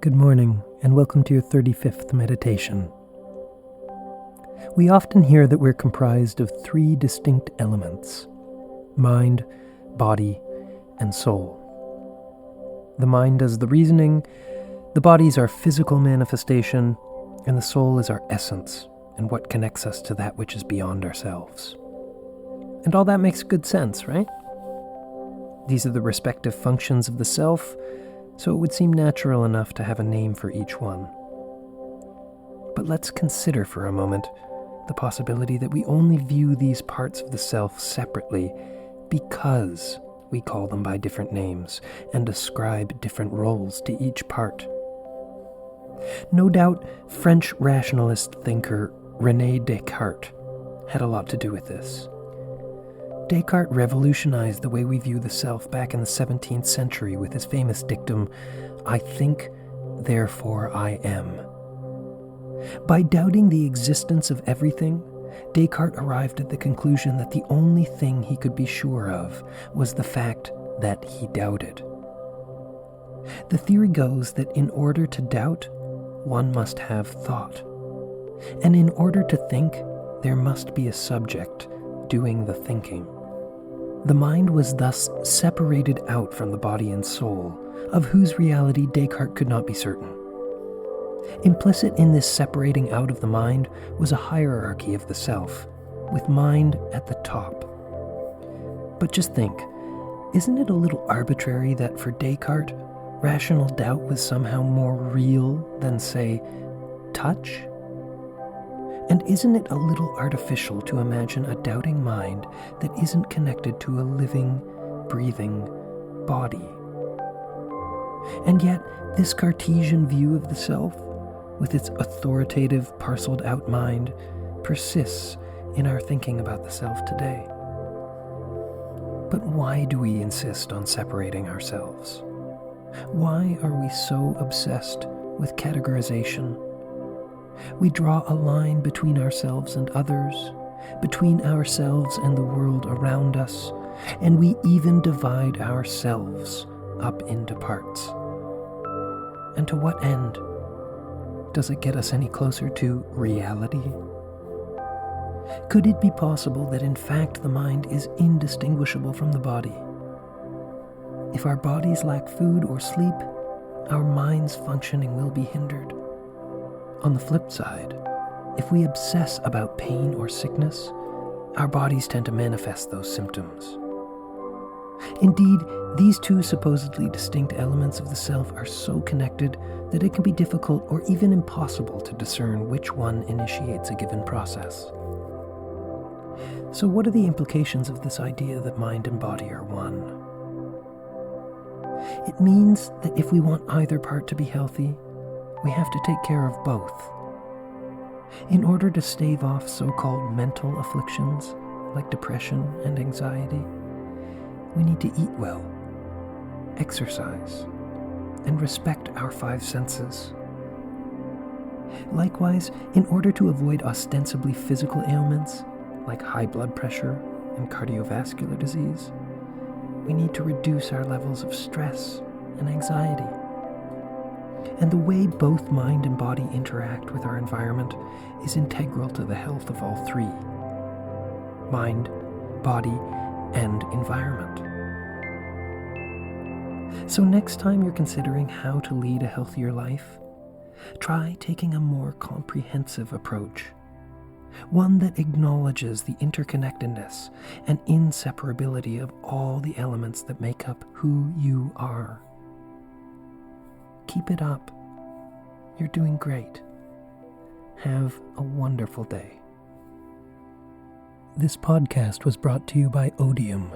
Good morning, and welcome to your 35th meditation. We often hear that we're comprised of three distinct elements: mind, body, and soul. The mind does the reasoning, the body is our physical manifestation, and the soul is our essence and what connects us to that which is beyond ourselves. And all that makes good sense, right? These are the respective functions of the self, so it would seem natural enough to have a name for each one. But let's consider for a moment the possibility that we only view these parts of the self separately because we call them by different names and ascribe different roles to each part. No doubt, French rationalist thinker René Descartes had a lot to do with this. Descartes revolutionized the way we view the self back in the 17th century with his famous dictum, "I think, therefore I am." By doubting the existence of everything, Descartes arrived at the conclusion that the only thing he could be sure of was the fact that he doubted. The theory goes that in order to doubt, one must have thought. And in order to think, there must be a subject doing the thinking. The mind was thus separated out from the body and soul, of whose reality Descartes could not be certain. Implicit in this separating out of the mind was a hierarchy of the self, with mind at the top. But just think, isn't it a little arbitrary that for Descartes, rational doubt was somehow more real than, say, touch? And isn't it a little artificial to imagine a doubting mind that isn't connected to a living, breathing body? And yet, this Cartesian view of the self, with its authoritative, parceled out mind, persists in our thinking about the self today. But why do we insist on separating ourselves? Why are we so obsessed with categorization? We draw a line between ourselves and others, between ourselves and the world around us, and we even divide ourselves up into parts. And to what end? Does it get us any closer to reality? Could it be possible that in fact the mind is indistinguishable from the body? If our bodies lack food or sleep, our mind's functioning will be hindered. On the flip side, if we obsess about pain or sickness, our bodies tend to manifest those symptoms. Indeed, these two supposedly distinct elements of the self are so connected that it can be difficult or even impossible to discern which one initiates a given process. So what are the implications of this idea that mind and body are one? It means that if we want either part to be healthy, we have to take care of both. In order to stave off so-called mental afflictions like depression and anxiety, we need to eat well, exercise, and respect our five senses. Likewise, in order to avoid ostensibly physical ailments like high blood pressure and cardiovascular disease, we need to reduce our levels of stress and anxiety. And the way both mind and body interact with our environment is integral to the health of all three: mind, body, and environment. So next time you're considering how to lead a healthier life, try taking a more comprehensive approach, one that acknowledges the interconnectedness and inseparability of all the elements that make up who you are. Keep it up. You're doing great. Have a wonderful day. This podcast was brought to you by Odium,